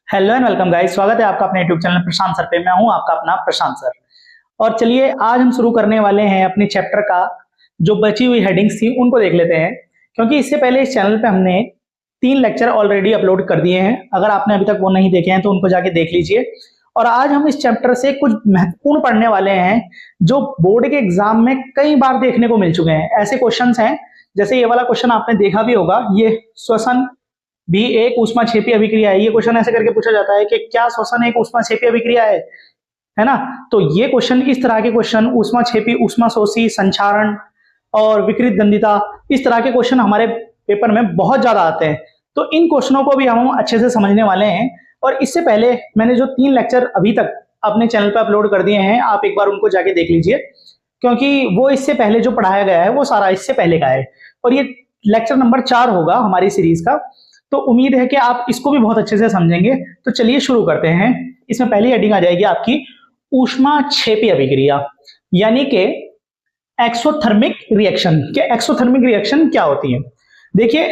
Hello and welcome guys, स्वागत है आपका अपने यूट्यूब चैनल प्रशांत सर पे। मैं हूं आपका अपना प्रशांत सर। और चलिए आज हम शुरू करने वाले हैं अपने चैप्टर का जो बची हुई हेडिंग्स थी उनको देख लेते हैं, क्योंकि इससे पहले इस चैनल पे हमने 3 लेक्चर ऑलरेडी अपलोड कर दिए हैं। अगर आपने अभी तक वो नहीं देखे हैं तो उनको जाके देख लीजिए। और आज हम इस चैप्टर से कुछ महत्वपूर्ण पढ़ने वाले हैं जो बोर्ड के एग्जाम में कई बार देखने को मिल चुके हैं। ऐसे क्वेश्चन हैं जैसे ये वाला क्वेश्चन आपने देखा भी होगा, ये श्वसन भी एक ऊष्माक्षेपी अभिक्रिया है। ये क्वेश्चन ऐसे करके पूछा जाता है कि क्या श्वसन एक ऊष्माक्षेपी अभिक्रिया है ना। तो ये क्वेश्चन, इस तरह के क्वेश्चन ऊष्माक्षेपी, ऊष्माशोषी, संक्षारण और विकृत गंधिता, इस तरह के क्वेश्चन हमारे पेपर में बहुत ज्यादा आते हैं। तो इन क्वेश्चनों को भी हम अच्छे से समझने वाले हैं। और इससे पहले मैंने जो 3 लेक्चर अभी तक अपने चैनल पर अपलोड कर दिए हैं, आप एक बार उनको जाके देख लीजिए, क्योंकि वो इससे पहले जो पढ़ाया गया है वो सारा इससे पहले का है। और ये लेक्चर नंबर 4 होगा हमारी सीरीज का। तो उम्मीद है कि आप इसको भी बहुत अच्छे से समझेंगे। तो चलिए शुरू करते हैं। इसमें पहली हेडिंग आ जाएगी आपकी ऊष्माक्षेपी अभिक्रिया, यानी कि एक्सोथर्मिक रिएक्शन। के एक्सोथर्मिक रिएक्शन क्या होती है? देखिए,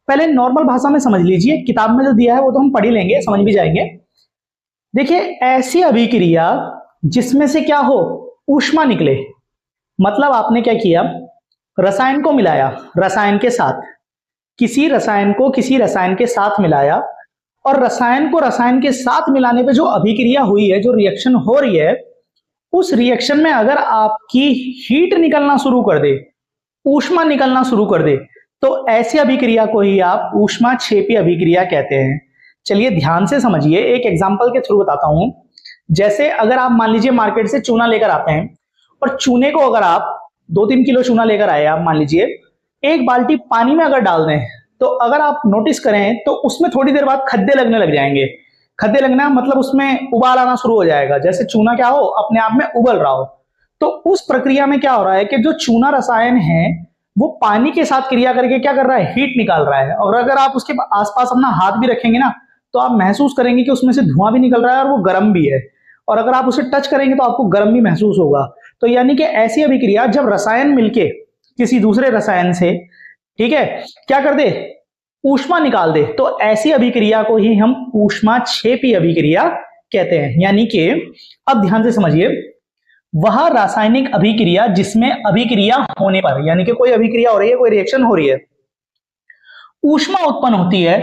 पहले नॉर्मल भाषा में समझ लीजिए, किताब में जो दिया है वो तो हम पढ़ ही लेंगे, समझ भी जाएंगे। देखिए, ऐसी अभिक्रिया जिसमें से क्या हो, ऊष्मा निकले। मतलब आपने क्या किया, रसायन को मिलाया, रसायन के साथ किसी रसायन को किसी रसायन के साथ मिलाया, और रसायन को रसायन के साथ मिलाने पे जो अभिक्रिया हुई है, जो रिएक्शन हो रही है, उस रिएक्शन में अगर आपकी हीट निकलना शुरू कर दे, ऊष्मा निकलना शुरू कर दे, तो ऐसी अभिक्रिया को ही आप ऊष्माक्षेपी अभिक्रिया कहते हैं। चलिए ध्यान से समझिए, एक एग्जांपल के थ्रू बताता हूं। जैसे अगर आप मान लीजिए मार्केट से चूना लेकर आते हैं, और चूने को अगर आप 2-3 किलो चूना लेकर आए, आप मान लीजिए एक बाल्टी पानी में अगर डाल दें, तो अगर आप नोटिस करें तो उसमें थोड़ी देर बाद खद्दे लगने लग जाएंगे। खद्दे लगना मतलब उसमें उबाल आना शुरू हो जाएगा, जैसे चूना क्या हो, अपने आप में उबल रहा हो। तो उस प्रक्रिया में क्या हो रहा है कि जो चूना रसायन है वो पानी के साथ क्रिया करके क्या कर रहा है, हीट निकाल रहा है। और अगर आप उसके आसपास अपना हाथ भी रखेंगे ना, तो आप महसूस करेंगे कि उसमें से धुआं भी निकल रहा है और वो गर्म भी है। और अगर आप उसे टच करेंगे तो आपको गर्म भी महसूस होगा। तो यानी कि ऐसी अभिक्रिया जब रसायन मिलके किसी दूसरे रसायन से, ठीक है, क्या कर दे, ऊष्मा निकाल दे, तो ऐसी अभिक्रिया को ही हम ऊष्माक्षेपी अभिक्रिया कहते हैं। यानी कि अब ध्यान से समझिए, वह रासायनिक अभिक्रिया जिसमें अभिक्रिया होने पर, यानी कि कोई अभिक्रिया हो रही है, कोई रिएक्शन हो रही है, ऊष्मा उत्पन्न होती है,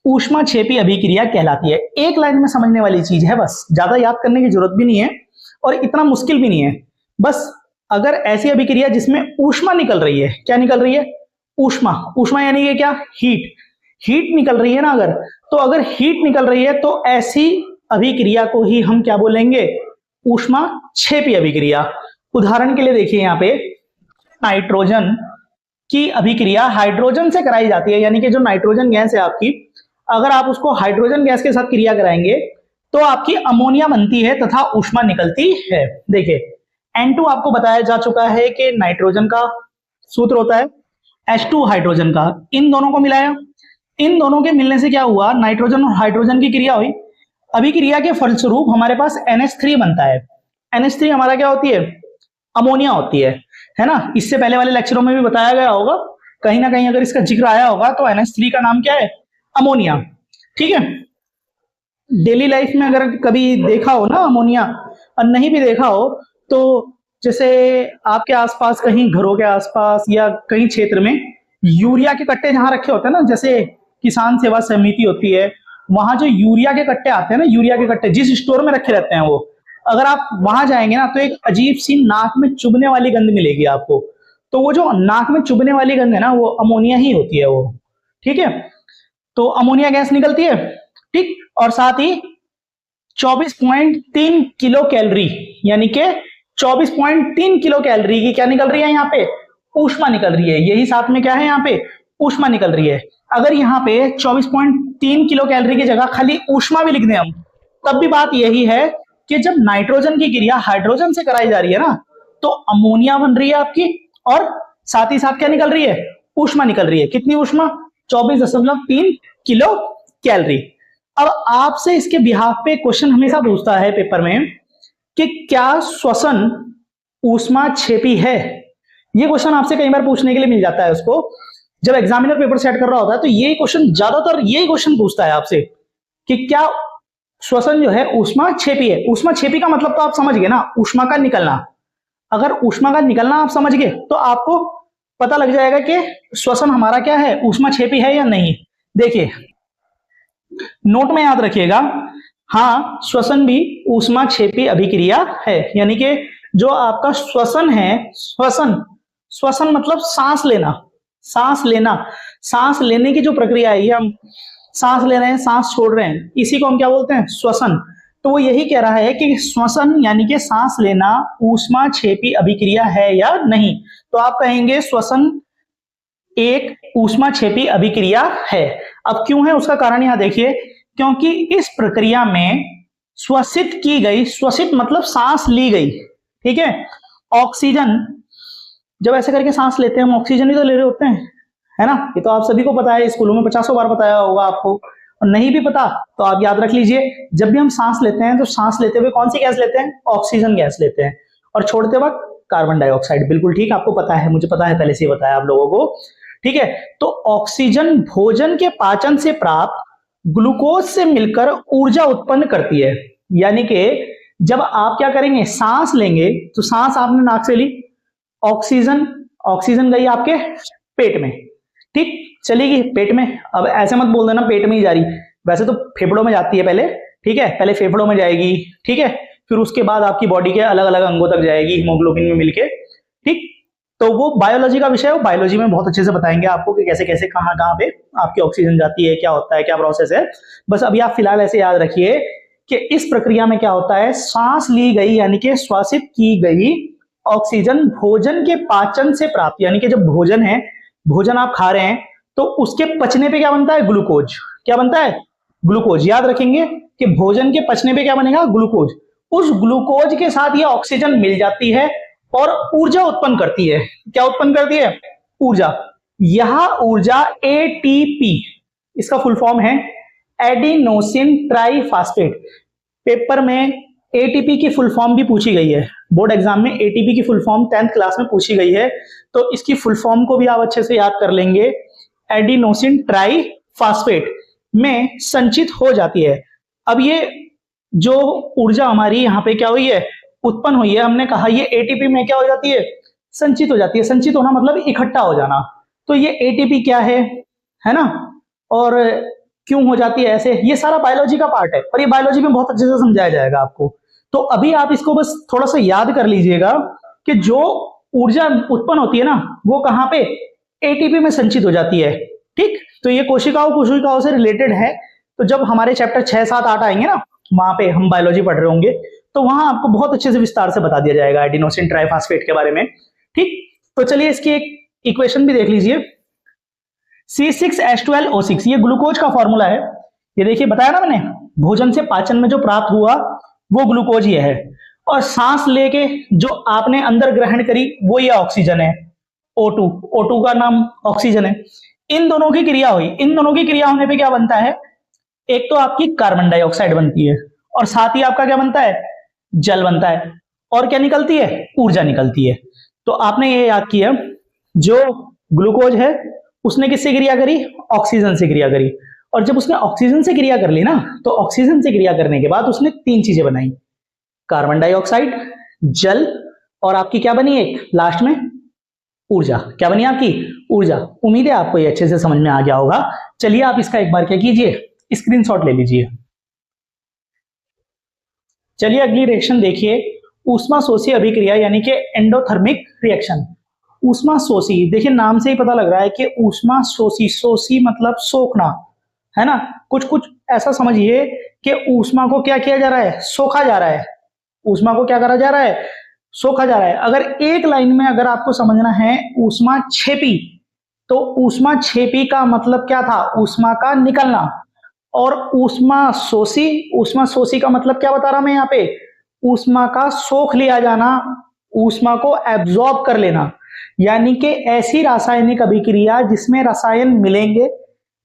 ऊष्माक्षेपी अभिक्रिया कहलाती है। एक लाइन में समझने वाली चीज है, बस ज्यादा याद करने की जरूरत भी नहीं है और इतना मुश्किल भी नहीं है। बस अगर ऐसी अभिक्रिया जिसमें ऊष्मा निकल रही है, क्या निकल रही है, ऊष्मा। ऊष्मा यानी कि क्या, हीट। हीट निकल रही है ना, अगर हीट निकल रही है तो ऐसी अभिक्रिया को ही हम क्या बोलेंगे, ऊष्माक्षेपी अभिक्रिया। उदाहरण के लिए देखिए, यहाँ पे नाइट्रोजन की अभिक्रिया हाइड्रोजन से कराई जाती है। यानी कि जो नाइट्रोजन गैस है आपकी, अगर आप उसको हाइड्रोजन गैस के साथ क्रिया कराएंगे तो आपकी अमोनिया बनती है तथा ऊष्मा निकलती है। देखिए, N2 आपको बताया जा चुका है कि नाइट्रोजन का सूत्र होता है H2 हाइड्रोजन का। इन दोनों को मिलाया, इन दोनों के मिलने से क्या हुआ, नाइट्रोजन और हाइड्रोजन की क्रिया हुई। अभिक्रिया के फलस्वरूप हमारे पास NH3 बनता है। NH3 हमारा क्या होती है, अमोनिया होती है ना। इससे पहले वाले लेक्चरों में भी बताया गया होगा, कहीं ना कहीं अगर इसका जिक्र आया होगा, तो NH3 का नाम क्या है, अमोनिया। ठीक है, डेली लाइफ में अगर कभी देखा हो ना अमोनिया, और नहीं भी देखा हो तो जैसे आपके आसपास, कहीं घरों के आसपास या कहीं क्षेत्र में यूरिया के कट्टे जहां रखे होते हैं ना, जैसे किसान सेवा समिति होती है, वहां जो यूरिया के कट्टे आते हैं ना, यूरिया के कट्टे जिस स्टोर में रखे रहते हैं, वो अगर आप वहां जाएंगे ना तो एक अजीब सी नाक में चुभने वाली गंध मिलेगी आपको। तो वो जो नाक में चुभने वाली गंध है ना, वो अमोनिया ही होती है वो। ठीक है, तो अमोनिया गैस निकलती है, ठीक, और साथ ही 24.3 किलो कैलोरी, यानी कि 24.3 किलो कैलोरी की क्या निकल रही है, यहाँ पे ऊष्मा निकल रही है। यही साथ में क्या है, यहाँ पे ऊष्मा निकल रही है। अगर यहाँ पे 24.3 किलो कैलोरी की जगह खाली ऊष्मा भी लिख दें हम, तब भी बात यही है कि जब नाइट्रोजन की क्रिया हाइड्रोजन से कराई जा रही है ना, तो अमोनिया बन रही है आपकी, और साथ ही साथ क्या निकल रही है, ऊष्मा निकल रही है। कितनी ऊष्मा, 24.3 किलो कैलोरी। अब आपसे इसके बिहाफ पे क्वेश्चन हमेशा पूछता है पेपर में कि क्या श्वसन ऊष्माक्षेपी है। ये क्वेश्चन आपसे कई बार पूछने के लिए मिल जाता है उसको, जब एग्जामिनर पेपर सेट कर रहा होता है तो ये क्वेश्चन, ज्यादातर यही क्वेश्चन पूछता है आपसे कि क्या श्वसन जो है ऊष्माक्षेपी है। ऊष्माक्षेपी का मतलब तो आप समझ गए ना, ऊष्मा का निकलना। अगर ऊष्मा का निकलना आप समझ गए तो आपको पता लग जाएगा कि श्वसन हमारा क्या है, ऊष्माक्षेपी है या नहीं। देखिए नोट में याद रखिएगा, हाँ श्वसन भी ऊष्माक्षेपी अभिक्रिया है। यानी कि जो आपका श्वसन है, श्वसन श्वसन मतलब सांस लेना, सांस लेना, सांस लेने की जो प्रक्रिया है, ये हम सांस ले रहे हैं, सांस छोड़ रहे हैं, इसी को हम क्या बोलते हैं, श्वसन। तो वो यही कह रहा है कि श्वसन यानी कि सांस लेना ऊष्माक्षेपी अभिक्रिया है या नहीं। तो आप कहेंगे श्वसन एक ऊष्माक्षेपी अभिक्रिया है। अब क्यों है उसका कारण यहां देखिए, क्योंकि इस प्रक्रिया में श्वसित की गई, श्वसित मतलब सांस ली गई, ठीक है, ऑक्सीजन, जब ऐसे करके सांस लेते हैं हम ऑक्सीजन ही तो ले रहे होते हैं, है ना। ये तो आप सभी को पता है, स्कूलों में 50 बार बताया होगा आपको, और नहीं भी पता तो आप याद रख लीजिए, जब भी हम सांस लेते हैं तो सांस लेते हुए कौन सी गैस लेते हैं, ऑक्सीजन गैस लेते हैं, और छोड़ते वक्त कार्बन डाइऑक्साइड। बिल्कुल ठीक, आपको पता है, मुझे पता है, पहले से ही बताया आप लोगों को, ठीक है। तो ऑक्सीजन भोजन के पाचन से प्राप्त ग्लूकोज से मिलकर ऊर्जा उत्पन्न करती है। यानी कि जब आप क्या करेंगे, सांस लेंगे, तो सांस आपने नाक से ली, ऑक्सीजन, ऑक्सीजन गई आपके पेट में, ठीक, चलेगी पेट में। अब ऐसे मत बोल देना पेट में ही जा रही, वैसे तो फेफड़ों में जाती है पहले, ठीक है, पहले फेफड़ों में जाएगी, ठीक है, फिर उसके बाद आपकी बॉडी के अलग अलग अंगों तक जाएगी हीमोग्लोबिन में मिलके, ठीक। तो वो बायोलॉजी का विषय है, वो बायोलॉजी में बहुत अच्छे से बताएंगे आपको कि कैसे कैसे कहाँ कहाँ पे आपकी ऑक्सीजन जाती है, क्या होता है, क्या प्रोसेस है। बस अभी आप फिलहाल ऐसे याद रखिए कि इस प्रक्रिया में क्या होता है, सांस ली गई यानी कि श्वासित की गई ऑक्सीजन भोजन के पाचन से प्राप्त, यानी कि जब भोजन है, भोजन आप खा रहे हैं तो उसके पचने पे क्या बनता है, ग्लूकोज। क्या बनता है, ग्लूकोज। याद रखेंगे कि भोजन के पचने पे क्या बनेगा, ग्लूकोज। उस ग्लूकोज के साथ ये ऑक्सीजन मिल जाती है और ऊर्जा उत्पन्न करती है। क्या उत्पन्न करती है, ऊर्जा। यह ऊर्जा एटीपी, इसका फुल फॉर्म है एडिनोसिन ट्राइफॉस्फेट। पेपर में एटीपी की फुल फॉर्म भी पूछी गई है, बोर्ड एग्जाम में एटीपी की फुल फॉर्म 10th क्लास में पूछी गई है, तो इसकी फुल फॉर्म को भी आप अच्छे से याद कर लेंगे। एडिनोसिन ट्राइफॉस्फेट में संचित हो जाती है। अब ये जो ऊर्जा हमारी यहाँ पे क्या हुई है, उत्पन्न हुई है, हमने कहा ये एटीपी में क्या हो जाती है, संचित हो जाती है। संचित होना मतलब इकट्ठा हो जाना। तो ये एटीपी क्या है ना, और क्यों हो जाती है ऐसे, ये सारा बायोलॉजी का पार्ट है और ये बायोलॉजी में बहुत अच्छे से समझाया जाएगा आपको। तो अभी आप इसको बस थोड़ा सा याद कर लीजिएगा कि जो ऊर्जा उत्पन्न होती है ना, वो कहां पे, एटीपी में संचित हो जाती है, ठीक। तो ये कोशिकाओं से रिलेटेड है। तो जब हमारे चैप्टर 6, 7, 8 आएंगे ना, वहां पे हम बायोलॉजी पढ़ रहे होंगे, तो वहां आपको बहुत अच्छे से विस्तार से बता दिया जाएगा एडिनोसिन ट्राइफॉस्फेट के बारे में, ठीक। तो चलिए इसकी एक इक्वेशन भी देख लीजिए, C6H12O6, ये ग्लूकोज का फॉर्मूला है। ये देखिए बताया ना मैंने, भोजन से पाचन में जो प्राप्त हुआ वो ग्लूकोज ये है, और सांस लेके जो आपने अंदर ग्रहण करी वो ये ऑक्सीजन है, O2, O2 का नाम ऑक्सीजन है। इन दोनों की क्रिया हुई, इन दोनों की क्रिया होने पे क्या बनता है, एक तो आपकी कार्बन डाइऑक्साइड बनती है और साथ ही आपका क्या बनता है, जल बनता है, और क्या निकलती है, ऊर्जा निकलती है। तो आपने ये याद किया, जो ग्लूकोज है उसने किससे क्रिया करी, ऑक्सीजन से क्रिया करी, और जब उसने ऑक्सीजन से क्रिया कर ली ना, तो ऑक्सीजन से क्रिया करने के बाद उसने 3 चीजें बनाई, कार्बन डाइऑक्साइड, जल, और आपकी क्या बनी एक लास्ट में, ऊर्जा। क्या बनी आपकी, ऊर्जा। उम्मीद है आपको ये अच्छे से समझ में आ गया होगा। चलिए आप इसका एक बार क्या कीजिए, स्क्रीनशॉट ले लीजिए। चलिए अगली रिएक्शन देखिए, ऊष्माशोषी अभिक्रिया यानी कि एंडोथर्मिक रिएक्शन। ऊष्माशोषी, देखिए नाम से ही पता लग रहा है कि ऊष्माशोषी, शोषी मतलब सोखना, है ना। कुछ कुछ ऐसा समझिए कि ऊष्मा को क्या किया जा रहा है, सोखा जा रहा है। ऊष्मा को क्या करा जा रहा है, सोखा जा रहा है। अगर एक लाइन में अगर आपको समझना है ऊष्माक्षेपी, तो ऊष्माक्षेपी का मतलब क्या था, ऊष्मा का निकलना, और ऊष्माशोषी, ऊष्माशोषी का मतलब क्या बता रहा मैं यहाँ पे, ऊष्मा का सोख लिया जाना, ऊष्मा को एब्जॉर्ब कर लेना। यानी कि ऐसी रासायनिक अभिक्रिया जिसमें रसायन मिलेंगे,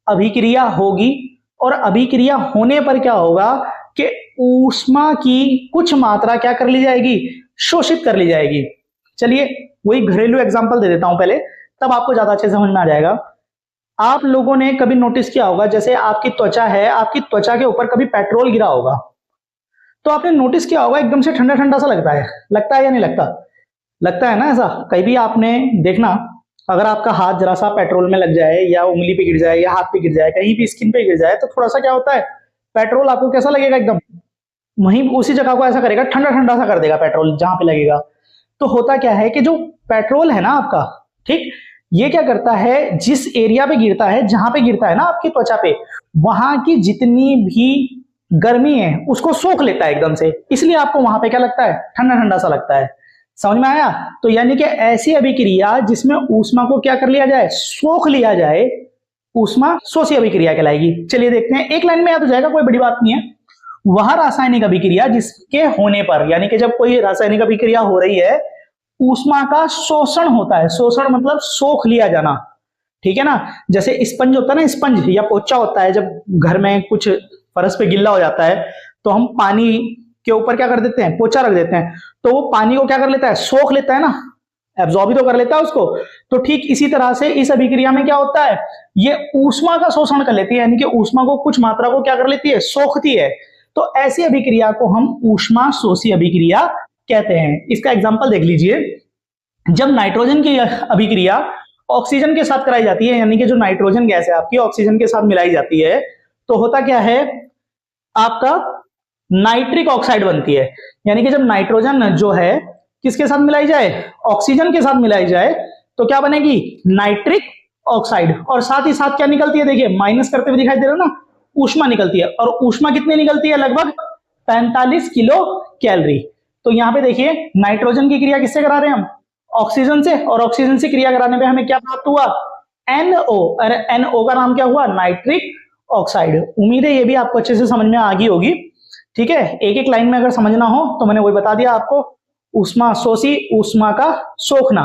अभिक्रिया होगी, और अभिक्रिया होने पर क्या होगा कि ऊष्मा की कुछ मात्रा क्या कर ली जाएगी, शोषित कर ली जाएगी। चलिए वही घरेलू एग्जांपल दे देता हूं पहले, तब आपको ज्यादा अच्छे समझ में आ जाएगा। आप लोगों ने कभी नोटिस किया होगा, जैसे आपकी त्वचा है, आपकी त्वचा के ऊपर कभी पेट्रोल गिरा होगा तो आपने नोटिस किया होगा एकदम से ठंडा ठंडा सा लगता है या नहीं लगता? लगता है ना ऐसा? कहीं भी आपने देखना, अगर आपका हाथ जरा सा पेट्रोल में लग जाए या उंगली पे गिर जाए या हाथ पे गिर जाए, कहीं भी स्किन पे गिर जाए तो थोड़ा सा क्या होता है, पेट्रोल आपको कैसा लगेगा, एकदम वहीं उसी जगह को ऐसा करेगा, ठंडा ठंडा सा कर देगा पेट्रोल जहां पे लगेगा। तो होता क्या है कि जो पेट्रोल है ना आपका, ठीक, ये क्या करता है, जिस एरिया पे गिरता है, जहां पे गिरता है ना आपकी त्वचा पे, वहां की जितनी भी गर्मी है उसको सोख लेता है एकदम से, इसलिए आपको वहां पे क्या लगता है, ठंडा ठंडा सा लगता है। समझ में आया? तो यानी कि ऐसी अभिक्रिया जिसमें ऊष्मा को क्या कर लिया जाए, सोख लिया जाए, ऊष्मा शोषी अभिक्रिया कहलाएगी। चलिए देखते हैं, एक लाइन में याद हो जाएगा, कोई बड़ी बात नहीं है। वह रासायनिक अभिक्रिया जिसके होने पर, यानी कि जब कोई रासायनिक अभिक्रिया हो रही है, ऊष्मा का शोषण होता है। शोषण मतलब सोख लिया जाना, ठीक है ना? जैसे स्पंज होता है ना, स्पंज या पोचा होता है, जब घर में कुछ फर्श पे गिल्ला हो जाता है तो हम पानी के ऊपर क्या कर देते हैं, पोचा रख देते हैं, तो वो पानी को क्या कर लेता है, सोख लेता है ना, एब्जॉर्ब ही तो कर लेता है उसको। तो ठीक इसी तरह से इस अभिक्रिया में क्या होता है, ये ऊष्मा का शोषण कर लेती है, यानी कि ऊष्मा को, कुछ मात्रा को क्या कर लेती है, सोखती है। तो ऐसी अभिक्रिया को हम ऊष्मा शोषी अभिक्रिया कहते हैं। इसका एग्जाम्पल देख लीजिए, जब नाइट्रोजन की अभिक्रिया ऑक्सीजन के साथ कराई जाती है, यानी कि जो नाइट्रोजन गैस है आपकी ऑक्सीजन के साथ मिलाई जाती है, तो होता क्या है, आपका नाइट्रिक ऑक्साइड बनती है। यानी कि जब नाइट्रोजन जो है किसके साथ मिलाई जाए, ऑक्सीजन के साथ मिलाई जाए, तो क्या बनेगी, नाइट्रिक ऑक्साइड। और साथ ही साथ क्या निकलती है, देखिए माइनस करते हुए दिखाई दे रहा है ना, ऊष्मा निकलती है। और ऊष्मा कितनी निकलती है, लगभग 45 किलो कैलोरी। तो यहां पे देखिए नाइट्रोजन की क्रिया किससे करा रहे हैं हम, ऑक्सीजन से, और ऑक्सीजन से क्रिया कराने पे हमें क्या प्राप्त हुआ, NO। और NO का नाम क्या हुआ, नाइट्रिक ऑक्साइड। उम्मीद है ये भी आपको अच्छे से समझ में आ गई होगी, ठीक है? एक एक लाइन में अगर समझना हो तो मैंने वही बता दिया आपको, ऊष्मा शोषी, ऊष्मा का सोखना,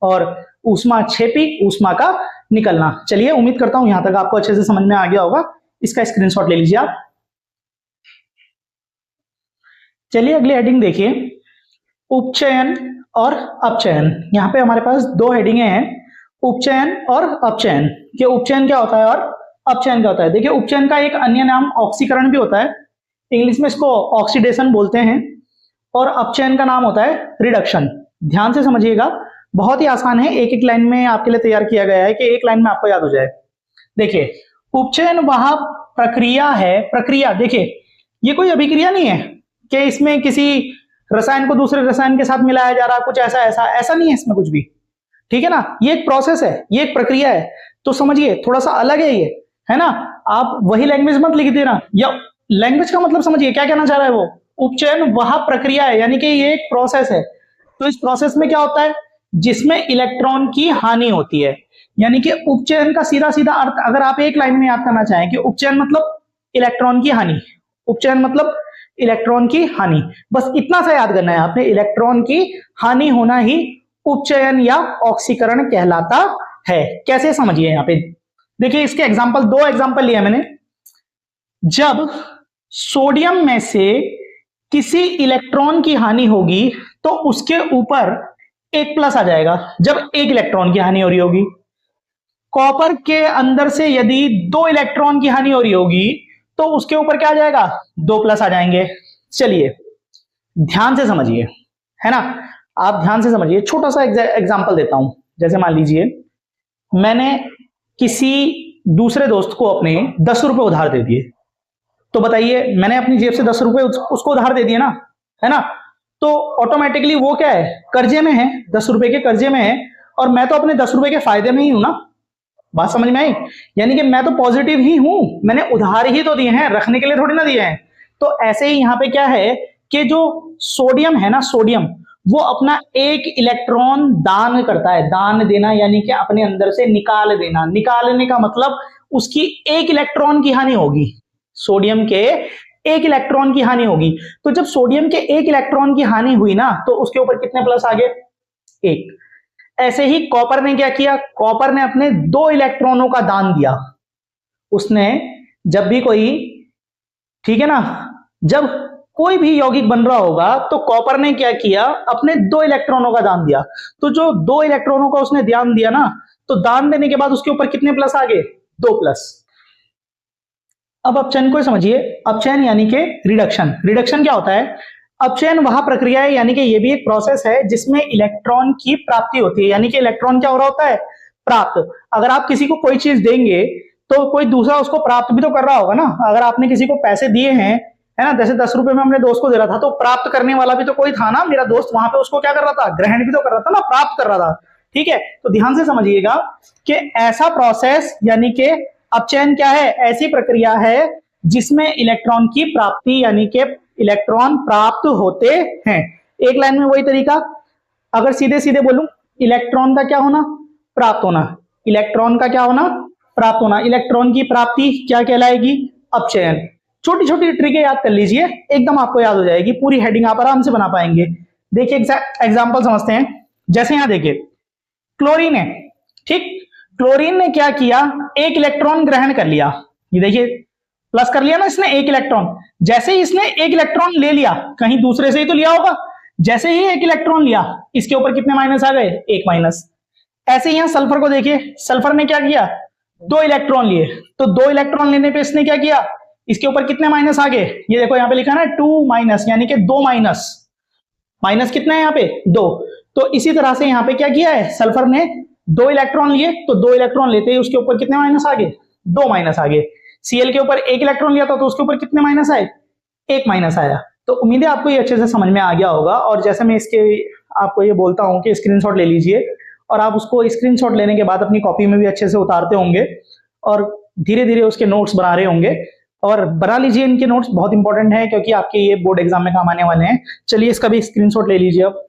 और ऊष्मा क्षेपी, ऊष्मा का निकलना। चलिए उम्मीद करता हूं यहां तक आपको अच्छे से समझ में आ गया होगा। इसका स्क्रीनशॉट ले लीजिए आप। चलिए अगली हेडिंग देखिए, उपचयन और अपचयन। यहाँ पे हमारे पास दो हेडिंगें हैं, उपचयन और अपचयन। कि उपचयन क्या होता है और अपचयन क्या होता है। देखिए उपचयन का एक अन्य नाम ऑक्सीकरण भी होता है, इंग्लिश में इसको ऑक्सीडेशन बोलते हैं, और अपचयन का नाम होता है रिडक्शन। ध्यान से समझिएगा, बहुत ही आसान है, एक एक लाइन में आपके लिए तैयार किया गया है कि एक लाइन में आपको याद हो जाए। देखिए उपचयन वह प्रक्रिया है, प्रक्रिया, देखिए ये कोई अभिक्रिया नहीं है कि इसमें किसी रसायन को दूसरे रसायन के साथ मिलाया जा रहा, कुछ ऐसा ऐसा ऐसा नहीं है इसमें कुछ भी, ठीक है ना? ये एक प्रोसेस है, ये एक प्रक्रिया है। तो समझिए थोड़ा सा अलग है ये, है ना? आप वही लैंग्वेज मत लिख देना, या लैंग्वेज का मतलब समझिए क्या कहना चाह रहा है वो। उपचयन वह प्रक्रिया है, यानी कि ये एक प्रोसेस है। तो इस प्रोसेस में क्या होता है, जिसमें इलेक्ट्रॉन की हानि होती है। यानी कि उपचयन का सीधा सीधा अर्थ अगर आप एक लाइन में याद करना चाहें कि उपचयन मतलब इलेक्ट्रॉन की हानि, उपचयन मतलब इलेक्ट्रॉन की हानि, बस इतना सा याद करना है आपने, इलेक्ट्रॉन की हानि होना ही उपचयन या ऑक्सीकरण कहलाता है। कैसे समझिए यहाँ पे, देखिए इसके एग्जांपल, दो एग्जांपल लिया मैंने। जब सोडियम में से किसी इलेक्ट्रॉन की हानि होगी तो उसके ऊपर एक प्लस आ जाएगा, जब एक इलेक्ट्रॉन की हानि हो रही होगी। कॉपर के अंदर से यदि 2 इलेक्ट्रॉन की हानि हो रही होगी तो उसके ऊपर क्या आ जाएगा, 2 प्लस आ जाएंगे। चलिए ध्यान से समझिए, है ना? आप ध्यान से समझिए, छोटा सा एग्जांपल देता हूं। जैसे मान लीजिए मैंने किसी दूसरे दोस्त को अपने 10 रुपए उधार दे दिए, तो बताइए मैंने अपनी जेब से 10 रुपए उसको उधार दे दिए ना, है ना? तो ऑटोमेटिकली वो क्या है, कर्जे में है, 10 रुपए के कर्जे में है, और मैं तो अपने 10 रुपए के फायदे में ही हूं ना। बात समझ में आई? यानी कि मैं तो पॉजिटिव ही हूं, मैंने उधार ही तो दिए हैं, रखने के लिए थोड़ी ना दिए हैं। तो ऐसे ही यहां पे क्या है कि जो सोडियम है ना, सोडियम वो अपना एक इलेक्ट्रॉन दान करता है। दान देना यानी कि अपने अंदर से निकाल देना, निकालने का मतलब उसकी एक इलेक्ट्रॉन की हानि होगी, सोडियम के एक इलेक्ट्रॉन की हानि होगी। तो जब सोडियम के एक इलेक्ट्रॉन की हानि हुई ना, तो उसके ऊपर कितने प्लस आ गए, एक। ऐसे ही कॉपर ने क्या किया, कॉपर ने अपने 2 इलेक्ट्रॉनों का दान दिया। उसने जब भी कोई, ठीक है ना, जब कोई भी यौगिक बन रहा होगा तो कॉपर ने क्या किया, अपने 2 इलेक्ट्रॉनों का दान दिया। तो जो 2 इलेक्ट्रॉनों का उसने दान दिया ना, तो दान देने के बाद उसके ऊपर कितने प्लस आ गए, 2 प्लस। अब अपचयन को समझिए, अपचयन यानी कि रिडक्शन। रिडक्शन क्या होता है, अपचयन वह प्रक्रिया है, यानी कि ये भी एक प्रोसेस है जिसमें इलेक्ट्रॉन की प्राप्ति होती है, यानी कि इलेक्ट्रॉन क्या हो रहा होता है, प्राप्त। अगर आप किसी को कोई चीज देंगे तो कोई दूसरा उसको प्राप्त भी तो कर रहा होगा ना। अगर आपने किसी को पैसे दिए हैं, है ना, जैसे 10 रुपए में अपने दोस्त को दे रहा था, तो प्राप्त करने वाला भी तो कोई था ना, मेरा दोस्त वहां पे उसको क्या कर रहा था, ग्रहण भी तो कर रहा था ना, प्राप्त कर रहा था। ठीक है, तो ध्यान से समझिएगा कि ऐसा प्रोसेस यानी कि अपचयन क्या है, ऐसी प्रक्रिया है जिसमें इलेक्ट्रॉन की प्राप्ति यानी कि इलेक्ट्रॉन प्राप्त होते हैं। एक लाइन में वही तरीका, अगर सीधे सीधे बोलूं, इलेक्ट्रॉन का क्या होना, प्राप्त होना। इलेक्ट्रॉन का क्या होना, प्राप्त होना। इलेक्ट्रॉन की प्राप्ति क्या कहलाएगी, अपचयन। छोटी छोटी ट्रिकें याद कर लीजिए, एकदम आपको याद हो जाएगी, पूरी हेडिंग आप आराम से बना पाएंगे। देखिए एग्जांपल समझते हैं। जैसे यहां देखिए क्लोरीन है, ठीक, क्लोरीन ने क्या किया, एक इलेक्ट्रॉन ग्रहण कर लिया। ये देखिए प्लस कर लिया ना इसने, एक इलेक्ट्रॉन। जैसे ही इसने एक इलेक्ट्रॉन ले लिया, कहीं दूसरे से ही तो लिया होगा, जैसे ही एक इलेक्ट्रॉन लिया, इसके ऊपर कितने माइनस आ गए, 1 माइनस। ऐसे ही यहां सल्फर को देखिए, सल्फर ने क्या किया, 2 इलेक्ट्रॉन लिए, तो 2 इलेक्ट्रॉन लेने पे इसने क्या किया, इसके ऊपर कितने माइनस आ गए, ये देखो यहां पे लिखा ना 2 माइनस, यानी कि 2 माइनस। माइनस कितना है यहाँ पे, 2। तो इसी तरह से यहाँ पे क्या किया है, सल्फर ने 2 इलेक्ट्रॉन लिए, तो 2 इलेक्ट्रॉन लेते ही उसके ऊपर कितने माइनस आ गए, 2 माइनस आ गए। Cl के ऊपर 1 इलेक्ट्रॉन लिया था, तो उसके ऊपर कितने माइनस आए, 1 माइनस आया। तो उम्मीद है आपको ये अच्छे से समझ में आ गया होगा। और जैसे मैं इसके आपको ये बोलता हूं कि स्क्रीनशॉट ले लीजिए, और आप उसको स्क्रीनशॉट लेने के बाद अपनी कॉपी में भी अच्छे से उतारते होंगे और धीरे धीरे उसके नोट्स बना रहे होंगे। और बना लीजिए, इनके नोट्स बहुत इंपॉर्टेंट है क्योंकि आपके ये बोर्ड एग्जाम में काम आने वाले हैं। चलिए इसका भी स्क्रीनशॉट ले लीजिए। अब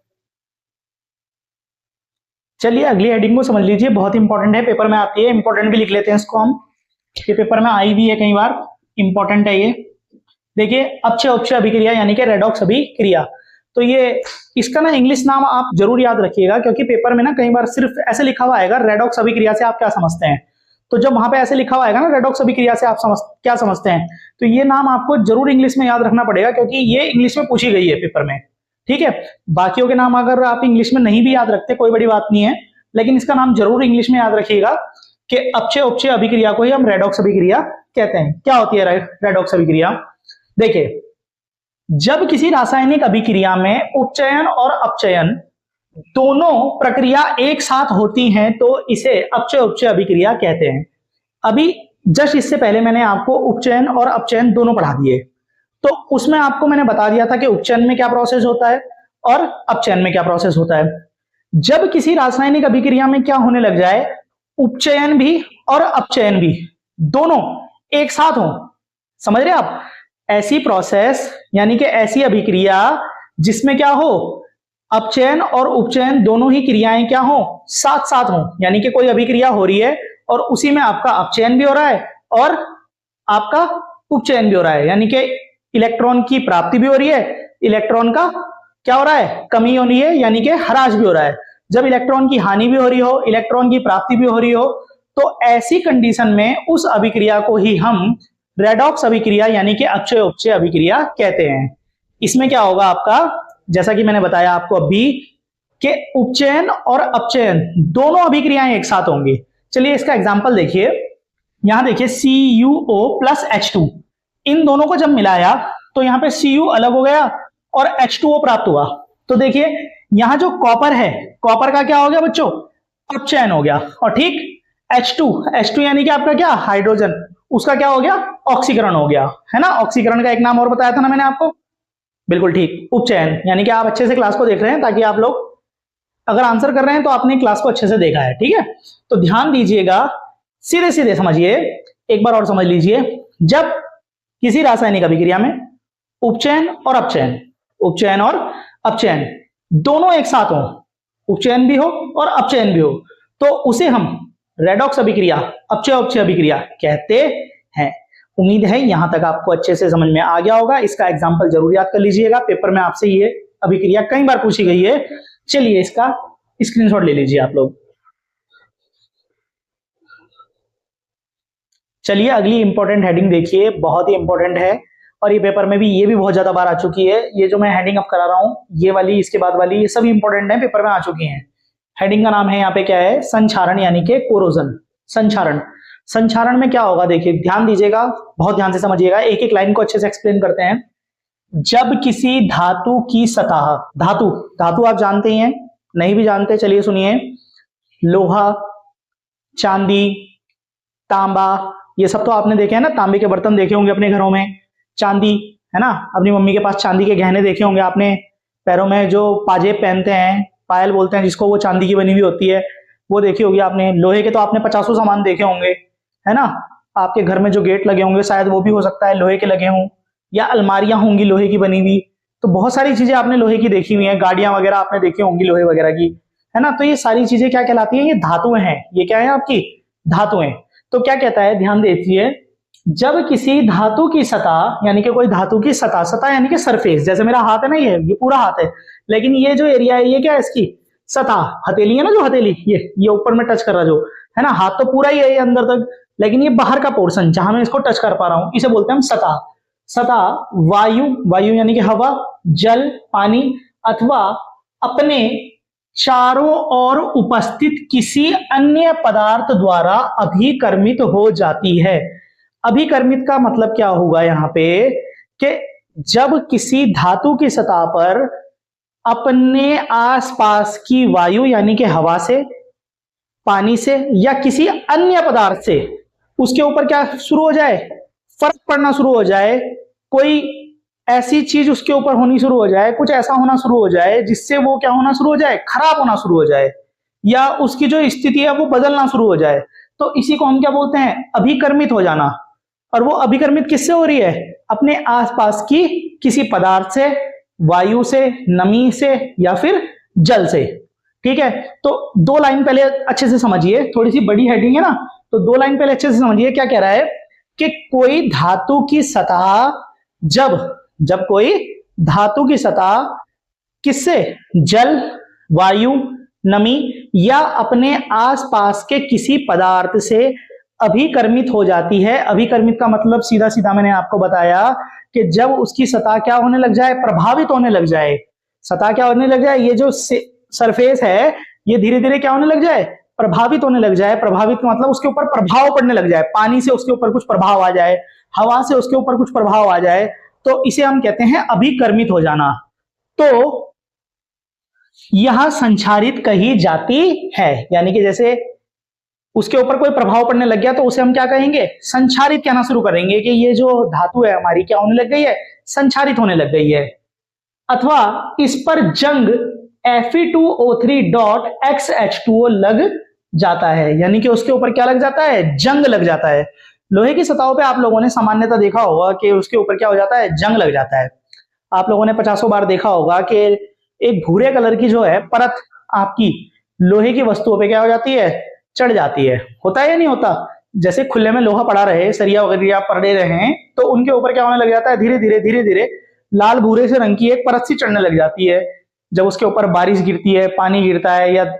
चलिए अगली हेडिंग को समझ लीजिए, बहुत इंपॉर्टेंट है, पेपर में आती है, इंपॉर्टेंट भी लिख लेते हैं इसको हम, ये पेपर में आई भी है कई बार, इंपॉर्टेंट है ये। देखिए अपचय उपचय अभिक्रिया यानी कि रेडॉक्स अभिक्रिया। तो ये इसका ना इंग्लिश नाम आप जरूर याद रखिएगा, क्योंकि पेपर में ना कई बार सिर्फ ऐसे लिखा हुआ आएगा, रेडॉक्स अभिक्रिया से आप क्या समझते हैं। तो जब वहां पे ऐसे लिखा हुआ आएगा ना, रेडॉक्स अभिक्रिया से आप क्या समझते हैं, तो ये नाम आपको जरूर इंग्लिश में याद रखना पड़ेगा, क्योंकि ये इंग्लिश में पूछी गई है पेपर में। ठीक है, बाकियों के नाम अगर आप इंग्लिश में नहीं भी याद रखते कोई बड़ी बात नहीं है, लेकिन इसका नाम जरूर इंग्लिश में याद रखिएगा कि अपचय उपचय अभिक्रिया को ही हम रेडॉक्स अभिक्रिया कहते हैं। क्या होती है रेडॉक्स अभिक्रिया, देखिए जब किसी रासायनिक अभिक्रिया में उपचयन और अपचयन दोनों प्रक्रिया एक साथ होती हैं तो इसे अपचय उपचय अभिक्रिया कहते हैं। अभी जस्ट इससे पहले मैंने आपको उपचयन और अपचयन दोनों पढ़ा दिए, तो उसमें आपको मैंने बता दिया था कि उपचयन में क्या प्रोसेस होता है और अपचयन में क्या प्रोसेस होता है। जब किसी रासायनिक अभिक्रिया में क्या होने लग जाए, उपचयन भी और अपचयन भी दोनों एक साथ हो, समझ रहे आप, ऐसी प्रोसेस यानी कि ऐसी अभिक्रिया जिसमें क्या हो, अपचयन और उपचयन दोनों ही क्रियाएं क्या हो, साथ साथ हो। यानी कि कोई अभिक्रिया हो रही है और उसी में आपका अपचयन भी हो रहा है और आपका उपचयन भी हो रहा है, यानी कि इलेक्ट्रॉन की प्राप्ति भी हो रही है, इलेक्ट्रॉन का क्या हो रहा है, कमी हो रही है, यानी कि ह्रास भी हो रहा है। जब इलेक्ट्रॉन की हानि भी हो रही हो, इलेक्ट्रॉन की प्राप्ति भी हो रही हो, तो ऐसी कंडीशन में उस अभिक्रिया को ही हम रेडॉक्स अभिक्रिया यानी कि अपचय उपचय अभिक्रिया कहते हैं। इसमें क्या होगा आपका, जैसा कि मैंने बताया आपको अभी कि उपचयन और अपचयन दोनों अभिक्रियाएं एक साथ होंगी। चलिए इसका एग्जांपल देखिए, यहां देखिए CuO प्लस H2, इन दोनों को जब मिलाया तो यहां पे Cu अलग हो गया और H2O प्राप्त हुआ। तो देखिए यहां जो कॉपर है, कॉपर का क्या हो गया बच्चों, अपचयन हो गया, और ठीक H2 यानी कि आपका क्या, हाइड्रोजन, उसका क्या हो गया, ऑक्सीकरण हो गया, है ना। ऑक्सीकरण का एक नाम और बताया था ना मैंने आपको, बिल्कुल ठीक, उपचयन। यानी कि आप अच्छे से क्लास को देख रहे हैं, ताकि आप लोग अगर आंसर कर रहे हैं तो आपने क्लास को अच्छे से देखा है, ठीक है। तो ध्यान दीजिएगा, सीधे सीधे समझिए, एक बार और समझ लीजिए। जब किसी रासायनिक अभिक्रिया में उपचयन और अपचयन, उपचयन और अपचयन दोनों एक साथ हो, उपचयन भी हो और अपचयन भी हो, तो उसे हम रेडॉक्स अभिक्रिया, अपचय उपचय अभिक्रिया कहते हैं। उम्मीद है यहां तक आपको अच्छे से समझ में आ गया होगा। इसका एग्जांपल जरूर याद कर लीजिएगा, पेपर में आपसे ये अभिक्रिया कई बार पूछी गई है। चलिए इसका स्क्रीनशॉट ले लीजिए आप लोग। चलिए अगली इंपॉर्टेंट हेडिंग देखिए, बहुत ही इंपॉर्टेंट है और ये पेपर में भी, ये भी बहुत ज्यादा बार आ चुकी है। ये जो मैं हेडिंग अब करा रहा हूं, ये वाली, इसके बाद वाली, ये सभी इंपॉर्टेंट है, पेपर में आ चुकी हैं। हेडिंग का नाम है यहाँ पे क्या है, संक्षारण यानी कि कोरोजन। संक्षारण, संक्षारण में क्या होगा देखिए, ध्यान दीजिएगा, बहुत ध्यान से समझिएगा, एक एक लाइन को अच्छे से एक्सप्लेन करते हैं। जब किसी धातु की सतह, धातु, धातु आप जानते ही हैं, नहीं भी जानते चलिए सुनिए, लोहा, चांदी, तांबा, ये सब तो आपने देखे हैं ना, तांबे के बर्तन देखे होंगे अपने घरों में, चांदी है ना, अपनी मम्मी के पास चांदी के गहने देखे होंगे आपने, पैरों में जो पाजेब पहनते हैं, पायल बोलते हैं जिसको, वो चांदी की बनी हुई होती है, वो देखी होगी आपने। लोहे के तो आपने 50 सामान देखे होंगे, है ना। आपके घर में जो गेट लगे होंगे शायद वो भी हो सकता है लोहे के लगे हों, या अलमारियां होंगी लोहे की बनी हुई। तो बहुत सारी चीजें आपने लोहे की देखी हुई हैं, गाड़ियां वगैरह आपने देखी होंगी लोहे वगैरह की, है ना। तो ये सारी चीजें क्या कहलाती हैं, ये धातुएं हैं। ये क्या है आपकी धातुएं। तो क्या कहता है, ध्यान दीजिए, जब किसी धातु की सतह, यानी कि कोई धातु की सतह, सतह यानी कि सरफेस, जैसे मेरा हाथ है ना, ये पूरा हाथ है, लेकिन ये जो एरिया है ये क्या है, इसकी सतह, हथेली है ना, जो हथेली ये ऊपर में टच कर रहा जो है ना, हाथ तो पूरा ही है ये अंदर तक, लेकिन ये बाहर का पोर्शन जहां मैं इसको टच कर पा रहा हूं, इसे बोलते हैं हम सतह। सतह वायु, वायु यानी कि हवा, जल, पानी, अथवा अपने चारों ओर उपस्थित किसी अन्य पदार्थ द्वारा अभिकर्मित हो जाती है। अभिकर्मित का मतलब क्या होगा यहाँ पे, कि जब किसी धातु की सतह पर अपने आसपास की वायु यानी कि हवा से, पानी से, या किसी अन्य पदार्थ से उसके ऊपर क्या शुरू हो जाए, फर्क पड़ना शुरू हो जाए, कोई ऐसी चीज उसके ऊपर होनी शुरू हो जाए, कुछ ऐसा होना शुरू हो जाए जिससे वो क्या होना शुरू हो जाए, खराब होना शुरू हो जाए, या उसकी जो स्थिति है वो बदलना शुरू हो जाए, तो इसी को हम क्या बोलते हैं, अभिकर्मित हो जाना। और वो अभिकर्मित किससे हो रही है, अपने आसपास की किसी पदार्थ से, वायु से, नमी से, या फिर जल से। ठीक है, तो दो लाइन पहले अच्छे से समझिए, थोड़ी सी बड़ी हेडिंग है ना, तो दो लाइन पहले अच्छे से समझिए क्या कह रहा है, कि कोई धातु की सतह, जब कोई धातु की सतह किससे, जल, वायु, नमी, या अपने आसपास के किसी पदार्थ से अभिकर्मित हो जाती है। अभिकर्मित का मतलब सीधा सीधा मैंने आपको बताया कि जब उसकी सतह क्या होने लग जाए, प्रभावित होने लग जाए। सतह क्या होने लग जाए, ये जो सरफेस है ये धीरे धीरे क्या होने लग जाए, प्रभावित होने लग जाए। प्रभावित का मतलब उसके ऊपर प्रभाव पड़ने लग जाए, पानी से उसके ऊपर कुछ प्रभाव आ जाए, हवा से उसके ऊपर कुछ प्रभाव आ जाए, तो इसे हम कहते हैं अभिकर्मित हो जाना। तो यह संचारित कही जाती है, यानी कि जैसे उसके ऊपर कोई प्रभाव पड़ने लग गया तो उसे हम क्या कहेंगे, संचारित कहना शुरू करेंगे, कि ये जो धातु है हमारी क्या होने लग गई है, संचारित होने लग गई है। अथवा इस पर जंग Fe2O3.XH2O लग जाता है, यानी कि उसके ऊपर क्या लग जाता है, जंग लग जाता है। लोहे की सतहों पे आप लोगों ने सामान्यतः देखा होगा कि उसके ऊपर क्या हो जाता है, जंग लग जाता है। आप लोगों ने 50 बार देखा होगा कि एक भूरे कलर की जो है परत आपकी लोहे की वस्तुओं पे क्या हो जाती है, चढ़ जाती है। होता है या नहीं होता, जैसे खुले में लोहा पड़ा रहे, सरिया वगैरह पड़े रहे, तो उनके ऊपर क्या होने लग जाता है, धीरे धीरे धीरे धीरे लाल भूरे से रंग की एक परत सी चढ़ने लग जाती है। जब उसके ऊपर बारिश गिरती है, पानी गिरता है, या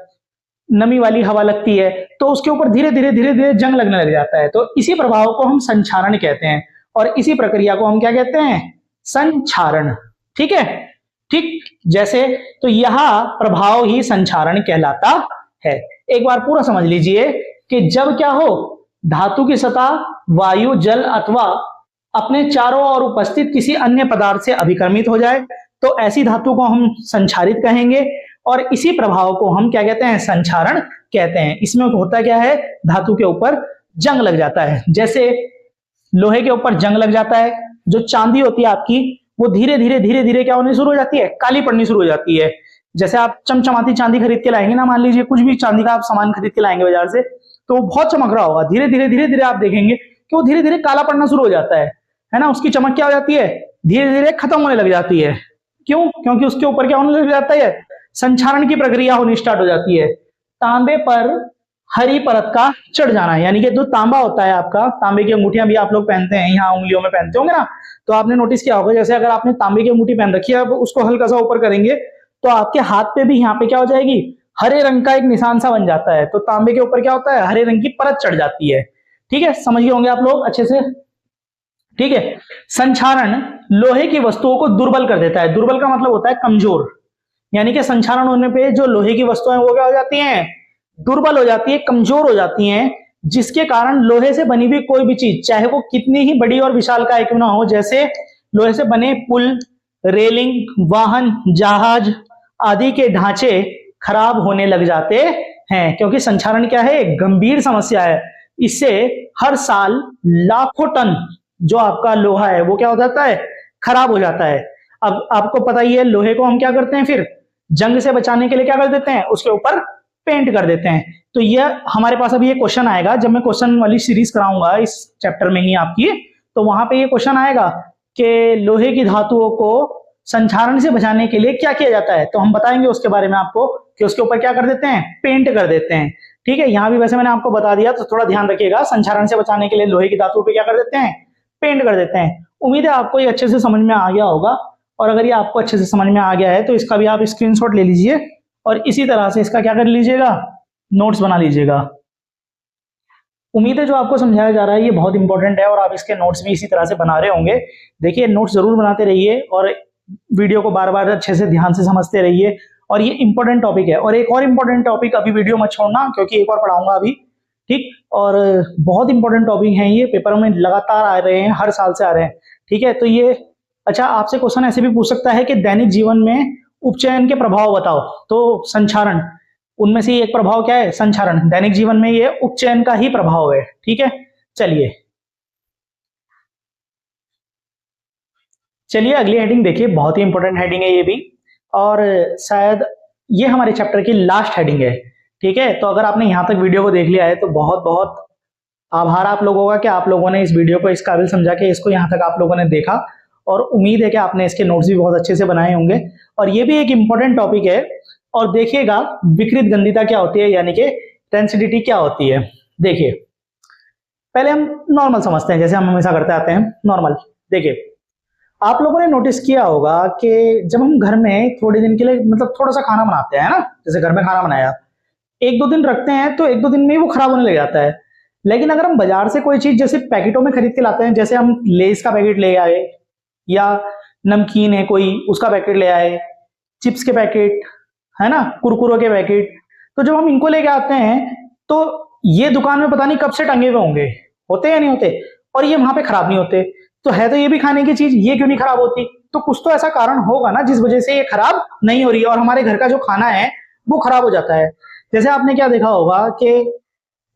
नमी वाली हवा लगती है, तो उसके ऊपर धीरे धीरे धीरे धीरे जंग लगने लग जाता है। तो इसी प्रभाव को हम संक्षारण कहते हैं, और इसी प्रक्रिया को हम क्या कहते हैं, संक्षारण। ठीक है, ठीक, जैसे तो यह प्रभाव ही संक्षारण कहलाता है। एक बार पूरा समझ लीजिए कि जब क्या हो, धातु की सतह वायु, जल अथवा अपने चारों ओर उपस्थित किसी अन्य पदार्थ से अभिकर्मित हो जाए, तो ऐसी धातु को हम संक्षारित कहेंगे, और इसी प्रभाव को हम क्या कहते हैं, संक्षारण कहते हैं। इसमें होता क्या है, धातु के ऊपर जंग लग जाता है। जैसे लोहे के ऊपर जंग लग जाता है, जो चांदी होती है आपकी, वो धीरे धीरे धीरे धीरे क्या होनी शुरू हो जाती है, काली पड़नी शुरू हो जाती है। जैसे आप चमचमाती चांदी खरीद के लाएंगे ना, मान लीजिए कुछ भी चांदी का आप सामान खरीद के लाएंगे बाजार से, तो वो बहुत चमक रहा होगा, धीरे धीरे धीरे धीरे आप देखेंगे कि वो धीरे धीरे काला पड़ना शुरू हो जाता है ना। उसकी चमक क्या हो जाती है, धीरे धीरे खत्म होने लग जाती है। क्यों, क्योंकि उसके ऊपर क्या होने लग जाता है, संक्षारण की प्रक्रिया होनी स्टार्ट हो जाती है। तांबे पर हरी परत का चढ़ जाना, यानी कि जो तांबा होता है आपका, तांबे की अंगूठियां भी आप लोग पहनते हैं, यहाँ उंगलियों में पहनते होंगे ना, तो आपने नोटिस किया होगा, जैसे अगर आपने तांबे की अंगूठी पहन रखी है, अब उसको हल्का सा ऊपर करेंगे तो आपके हाथ पे भी यहाँ पे क्या हो जाएगी, हरे रंग का एक निशान सा बन जाता है। तो तांबे के ऊपर क्या होता है, हरे रंग की परत चढ़ जाती है। ठीक है, समझ गए होंगे आप लोग अच्छे से। ठीक है, संक्षारण लोहे की वस्तुओं को दुर्बल कर देता है। दुर्बल का मतलब होता है कमजोर, यानी कि संक्षारण होने पे जो लोहे की वस्तुएं वो क्या हो जाती हैं, दुर्बल हो जाती है, कमजोर हो जाती हैं, जिसके कारण लोहे से बनी हुई कोई भी चीज चाहे वो कितनी ही बड़ी और विशालकाय क्यों ना हो, जैसे लोहे से बने पुल, रेलिंग, वाहन, जहाज आदि के ढांचे खराब होने लग जाते हैं, क्योंकि संक्षारण क्या है, एक गंभीर समस्या है। इससे हर साल लाखों टन जो आपका लोहा है वो क्या हो जाता है, खराब हो जाता है। अब आपको पता ही है लोहे को हम क्या करते हैं, फिर जंग से बचाने के लिए क्या कर देते हैं, उसके ऊपर पेंट कर देते हैं। तो यह हमारे पास अभी ये क्वेश्चन आएगा, जब मैं क्वेश्चन वाली सीरीज कराऊंगा इस चैप्टर में ही आपकी, तो वहां पे ये क्वेश्चन आएगा कि लोहे की धातुओं को संक्षारण से बचाने के लिए क्या किया जाता है। तो हम बताएंगे उसके बारे में आपको कि उसके ऊपर क्या कर देते हैं, पेंट कर देते हैं। ठीक है, यहां भी वैसे मैंने आपको बता दिया, तो थोड़ा ध्यान रखिएगा, संक्षारण से बचाने के लिए लोहे की धातुओं पे क्या कर देते हैं, पेंट कर देते हैं। उम्मीद है आपको ये अच्छे से समझ में आ गया होगा, और अगर ये आपको अच्छे से समझ में आ गया है तो इसका भी आप स्क्रीनशॉट ले लीजिए और इसी तरह से इसका क्या कर लीजिएगा, नोट्स बना लीजिएगा। उम्मीद है जो आपको समझाया जा रहा है ये बहुत इंपॉर्टेंट है और आप इसके नोट्स भी इसी तरह से बना रहे होंगे। देखिए नोट्स जरूर बनाते रहिए और वीडियो को बार बार अच्छे से ध्यान से समझते रहिए, और ये इंपॉर्टेंट टॉपिक है। और एक और इंपॉर्टेंट टॉपिक, अभी वीडियो मत छोड़ना क्योंकि एक और पढ़ाऊंगा अभी, ठीक, और बहुत इंपॉर्टेंट टॉपिक है ये, पेपर में लगातार आ रहे हैं, हर साल से आ रहे हैं। ठीक है, तो ये अच्छा आपसे क्वेश्चन ऐसे भी पूछ सकता है कि दैनिक जीवन में उपचयन के प्रभाव बताओ। तो संक्षारण, उनमें से एक प्रभाव क्या है, संक्षारण। दैनिक जीवन में ये उपचयन का ही प्रभाव है। ठीक है, चलिए अगली हेडिंग देखिए, बहुत ही इंपॉर्टेंट हेडिंग है ये भी, और शायद ये हमारे चैप्टर की लास्ट हेडिंग है। ठीक है, तो अगर आपने यहां तक वीडियो को देख लिया है तो बहुत बहुत आभार आप लोगों का कि आप लोगों ने इस वीडियो को इस काबिल समझा कि इसको यहां तक आप लोगों ने देखा, और उम्मीद है कि आपने इसके नोट्स भी बहुत अच्छे से बनाए होंगे। और ये भी एक इंपॉर्टेंट टॉपिक है। और देखिएगा विकृत गंधिता क्या होती है, यानी कि टेंसिडिटी क्या होती है। देखिए पहले हम नॉर्मल समझते हैं, जैसे हम हमेशा करते आते हैं नॉर्मल। देखिए आप लोगों ने नोटिस किया होगा कि जब हम घर में थोड़े दिन के लिए मतलब थोड़ा सा खाना बनाते हैं ना, जैसे घर में खाना बनाया, एक दो दिन रखते हैं तो एक दो दिन में ही वो खराब होने लग जाता है। लेकिन अगर हम बाजार से कोई चीज जैसे पैकेटों में खरीद के लाते हैं, जैसे हम लेस का पैकेट ले आए, या नमकीन है कोई उसका पैकेट ले आए, चिप्स के पैकेट है ना, कुरकुरों के पैकेट, तो जब हम इनको लेके आते हैं तो ये दुकान में पता नहीं कब से टंगे हुए होंगे, होते या नहीं होते, और ये वहां पे खराब नहीं होते। तो है तो ये भी खाने की चीज, ये क्यों नहीं खराब होती? तो कुछ तो ऐसा कारण होगा ना जिस वजह से ये खराब नहीं हो रही है और हमारे घर का जो खाना है वो खराब हो जाता है। जैसे आपने क्या देखा होगा कि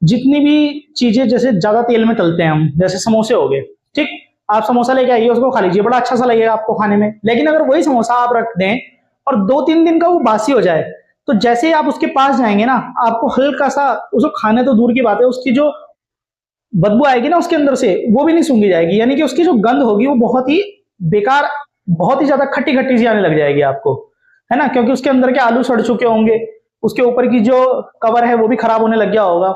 जितनी भी चीजें जैसे ज्यादा तेल में तलते हैं हम, जैसे समोसे हो गए, ठीक, आप समोसा लेके आइए, उसको खा लीजिए, बड़ा अच्छा सा लगेगा आपको खाने में। लेकिन अगर वही समोसा आप रख दें और 2-3 दिन का वो बासी हो जाए, तो जैसे ही आप उसके पास जाएंगे ना, आपको हल्का सा, उसको खाने तो दूर की बात है, उसकी जो बदबू आएगी ना उसके अंदर से, वो भी नहीं सूंघी जाएगी, यानी कि उसकी जो गंध होगी वो बहुत ही बेकार, बहुत ही ज्यादा खट्टी खट्टी सी आने लग जाएगी आपको, है ना, क्योंकि उसके अंदर के आलू सड़ चुके होंगे, उसके ऊपर की जो कवर है वो भी खराब होने लग गया होगा।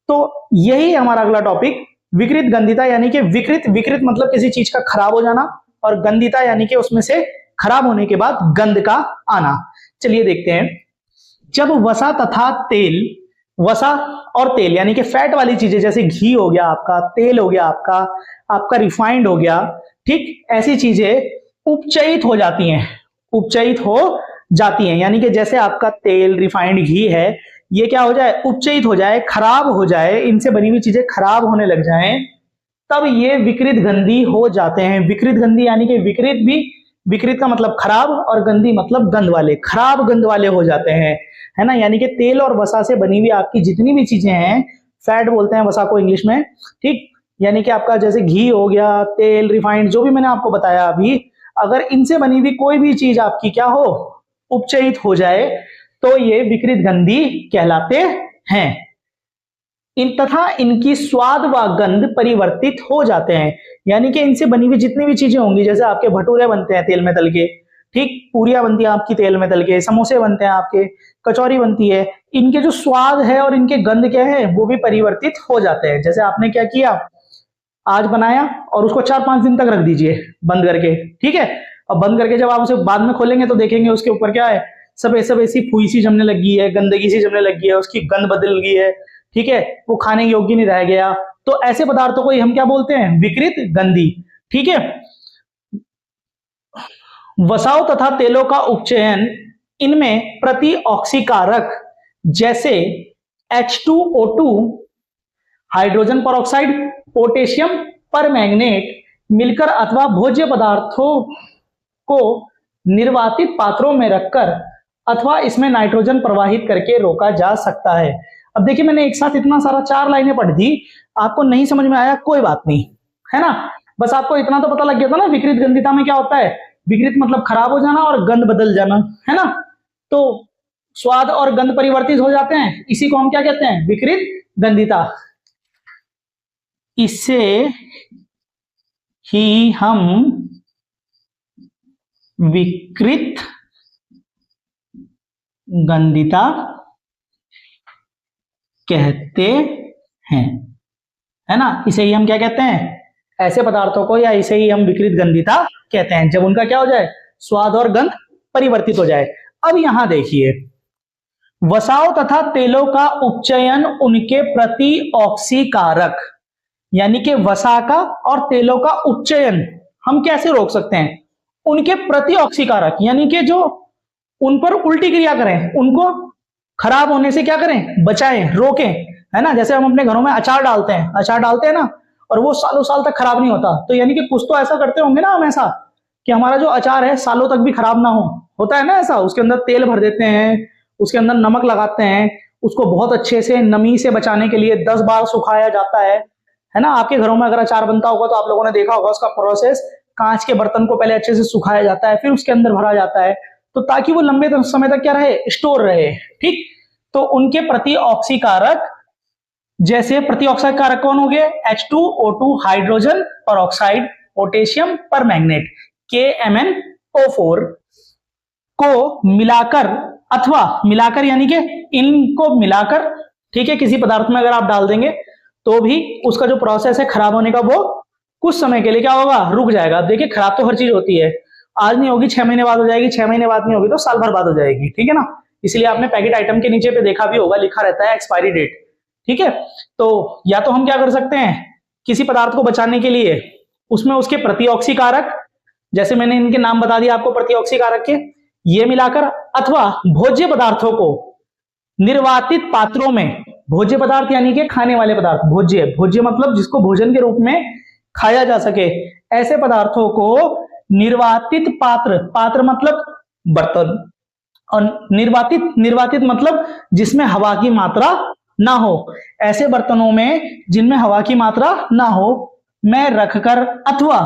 तो यही हमारा अगला टॉपिक, विकृत गंधिता, यानी कि विकृत, विकृत मतलब किसी चीज का खराब हो जाना, और गंधिता यानी कि उसमें से खराब होने के बाद गंध का आना। चलिए देखते हैं, जब वसा तथा तेल, वसा और तेल यानी कि फैट वाली चीजें, जैसे घी हो गया आपका, तेल हो गया आपका, आपका रिफाइंड हो गया, ठीक, ऐसी चीजें उपचयित हो जाती हैं, उपचयित हो जाती हैं, यानी कि जैसे आपका तेल, रिफाइंड, घी है, ये क्या हो जाए, उपचयित हो जाए, खराब हो जाए, इनसे बनी हुई चीजें खराब होने लग जाएं, तब ये विकृत गंधी हो जाते हैं। विकृत गंधी यानी कि विकृत भी, विकृत का मतलब खराब और गंधी मतलब गंध वाले, खराब गंध वाले हो जाते हैं, है ना। यानी कि तेल और वसा से बनी हुई आपकी जितनी भी चीजें हैं, फैट बोलते हैं वसा को इंग्लिश में, ठीक, यानी कि आपका जैसे घी हो गया, तेल, रिफाइंड, जो भी मैंने आपको बताया अभी, अगर इनसे बनी हुई कोई भी चीज आपकी क्या हो, उपचयित हो जाए, तो ये विकृत गंधी कहलाते हैं। इन तथा इनकी स्वाद व गंध परिवर्तित हो जाते हैं, यानी कि इनसे बनी हुई जितनी भी चीजें होंगी, जैसे आपके भटूरे बनते हैं तेल में तल के, ठीक, पूरियां बनती है आपकी तेल में तल के, समोसे बनते हैं आपके, कचौरी बनती है, इनके जो स्वाद है और इनके गंध क्या है वो भी परिवर्तित हो जाते हैं। जैसे आपने क्या किया, आज बनाया और उसको 4-5 दिन तक रख दीजिए बंद करके, ठीक है, और बंद करके जब आप उसे बाद में खोलेंगे तो देखेंगे उसके ऊपर क्या है, सब ऐसी फुई सी जमने लगी है, गंदगी सी जमने लगी है, उसकी गंध बदल गई है, ठीक है, वो खाने योग्य नहीं रह गया। तो ऐसे पदार्थों को हम क्या बोलते हैं, विकृत गंधी, ठीक है। वसाओं तथा तेलों का उपचयन इनमें प्रति ऑक्सीकारक जैसे H2O2, hydrogen peroxide, potassium permanganate मिलकर अथवा भोज्य पदार्थों को निर्वातित पात्रों में रखकर अथवा इसमें नाइट्रोजन प्रवाहित करके रोका जा सकता है। अब देखिए मैंने एक साथ इतना सारा 4 लाइनें पढ़ दी, आपको नहीं समझ में आया कोई बात नहीं, है ना। बस आपको इतना तो पता लग गया था ना विकृत गंधिता में क्या होता है। विकृत मतलब खराब हो जाना और गंध बदल जाना, है ना। तो स्वाद और गंध परिवर्तित हो जाते हैं, इसी को हम क्या कहते हैं, विकृत गंधिता। इससे ही हम विकृत गंधिता कहते हैं, है ना। इसे ही हम क्या कहते हैं, ऐसे पदार्थों को, या इसे ही हम विकृत गंधिता कहते हैं जब उनका क्या हो जाए, स्वाद और गंध परिवर्तित हो जाए। अब यहां देखिए, वसाओं तथा तेलों का उपचयन उनके प्रति ऑक्सीकारक, यानी कि वसा का और तेलों का उपचयन हम कैसे रोक सकते हैं, उनके प्रति ऑक्सीकारक, यानी कि जो उन पर उल्टी क्रिया करें, उनको खराब होने से क्या करें, बचाएं, रोकें, है ना। जैसे हम अपने घरों में अचार डालते हैं ना, और वो सालों साल तक खराब नहीं होता, तो यानी कि कुछ तो ऐसा करते होंगे ना हम ऐसा कि हमारा जो अचार है सालों तक भी खराब ना हो, होता है ना ऐसा। उसके अंदर तेल भर देते हैं, उसके अंदर नमक लगाते हैं, उसको बहुत अच्छे से नमी से बचाने के लिए 10 बार सुखाया जाता है ना। आपके घरों में अगर अचार बनता होगा तो आप लोगों ने देखा होगा उसका प्रोसेस, कांच के बर्तन को पहले अच्छे से सुखाया जाता है, फिर उसके अंदर भरा जाता है, तो ताकि वो लंबे समय तक क्या रहे, स्टोर रहे, ठीक। तो उनके प्रति ऑक्सीकारक जैसे, प्रति ऑक्सीकारक कौन हो गए, H2O2, hydrogen peroxide, potassium permanganate, KMnO4 को मिलाकर, अथवा मिलाकर यानी कि इनको मिलाकर, ठीक है, किसी पदार्थ में अगर आप डाल देंगे तो भी उसका जो प्रोसेस है खराब होने का वो कुछ समय के लिए क्या होगा, रुक जाएगा। अब देखिए खराब तो हर चीज होती है, आज नहीं होगी 6 महीने बाद हो जाएगी, 6 महीने बाद नहीं होगी तो साल भर बाद हो जाएगी, ठीक है ना। इसलिए आपने पैकेट आइटम के नीचे पे देखा भी होगा, लिखा रहता है एक्सपायरी डेट, ठीक है। तो या तो हम क्या कर सकते हैं, किसी पदार्थ को बचाने के लिए उसमें उसके प्रति ऑक्सीकारक, जैसे मैंने इनके नाम बता दिया आपको प्रति ऑक्सीकारक के, ये मिलाकर, अथवा भोज्य पदार्थों को निर्वातित पात्रों में, भोज्य पदार्थ यानी कि खाने वाले पदार्थ, भोज्य मतलब जिसको भोजन के रूप में खाया जा सके, ऐसे पदार्थों को निर्वातित पात्र मतलब बर्तन, और निर्वातित मतलब जिसमें हवा की मात्रा ना हो, ऐसे बर्तनों में जिनमें हवा की मात्रा ना हो में रखकर अथवा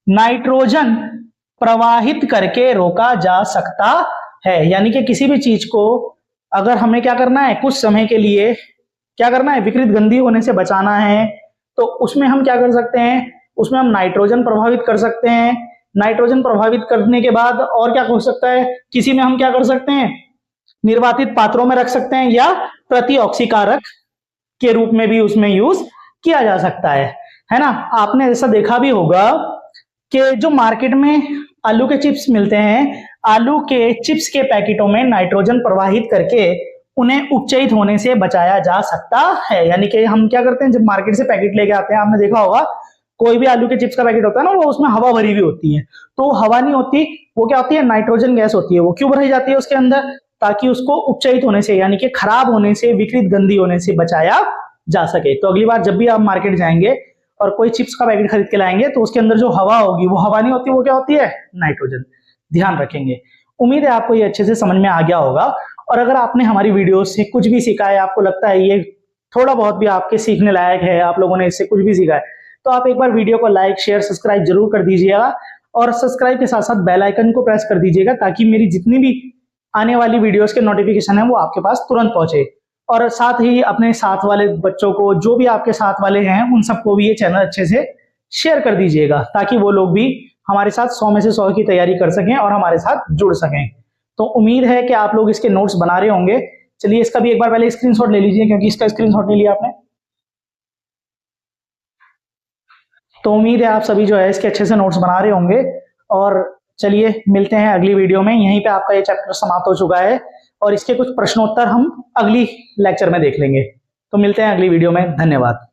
नाइट्रोजन प्रवाहित करके रोका जा सकता है। यानी कि किसी भी चीज को अगर हमें क्या करना है, कुछ समय के लिए क्या करना है, विकृत गंधी होने से बचाना है, तो उसमें हम क्या कर सकते हैं, उसमें हम नाइट्रोजन प्रभावित कर सकते हैं। नाइट्रोजन प्रभावित करने के बाद और क्या हो सकता है, किसी में हम क्या कर सकते हैं, निर्वातित पात्रों में रख सकते हैं, या प्रति ऑक्सीकारक के रूप में भी उसमें यूज किया जा सकता है ना। आपने ऐसा देखा भी होगा कि जो मार्केट में आलू के चिप्स मिलते हैं, आलू के चिप्स के पैकेटों में नाइट्रोजन प्रवाहित करके उन्हें उपचयित होने से बचाया जा सकता है। यानी कि हम क्या करते हैं, जब मार्केट से पैकेट लेके आते हैं, आपने देखा होगा कोई भी आलू के चिप्स का पैकेट होता है ना, वो उसमें हवा भरी हुई होती है, तो हवा नहीं होती, वो क्या होती है, नाइट्रोजन गैस होती है। वो क्यों भरी जाती है उसके अंदर, ताकि उसको उपचयित होने से, यानी कि खराब होने से, विकृत गंधी होने से बचाया जा सके। तो अगली बार जब भी आप मार्केट जाएंगे और कोई चिप्स का पैकेट खरीद के लाएंगे, तो उसके अंदर जो हवा होगी वो हवा नहीं होती, वो क्या होती है, नाइट्रोजन। ध्यान रखेंगे। उम्मीद है आपको ये अच्छे से समझ में आ गया होगा। और अगर आपने हमारी वीडियो से कुछ भी सीखा है, आपको लगता है ये थोड़ा बहुत भी आपके सीखने लायक है, आप लोगों ने इससे कुछ भी सीखा है, तो आप एक बार वीडियो को लाइक, शेयर, सब्सक्राइब जरूर कर दीजिएगा। और सब्सक्राइब के साथ साथ बेल आइकन को प्रेस कर दीजिएगा, ताकि मेरी जितनी भी आने वाली वीडियोस के नोटिफिकेशन है वो आपके पास तुरंत पहुंचे। और साथ ही अपने साथ वाले बच्चों को, जो भी आपके साथ वाले हैं, उन सबको भी ये चैनल अच्छे से शेयर कर दीजिएगा, ताकि वो लोग भी हमारे साथ 100 में से 100 की तैयारी कर सकें और हमारे साथ जुड़ सकें। तो उम्मीद है कि आप लोग इसके नोट्स बना रहे होंगे। चलिए इसका भी एक बार पहले स्क्रीनशॉट ले लीजिए, क्योंकि इसका स्क्रीनशॉट नहीं लिया आपने। तो उम्मीद है आप सभी जो है इसके अच्छे से नोट्स बना रहे होंगे। और चलिए मिलते हैं अगली वीडियो में। यहीं पे आपका ये चैप्टर समाप्त हो चुका है और इसके कुछ प्रश्नोत्तर हम अगली लेक्चर में देख लेंगे। तो मिलते हैं अगली वीडियो में। धन्यवाद।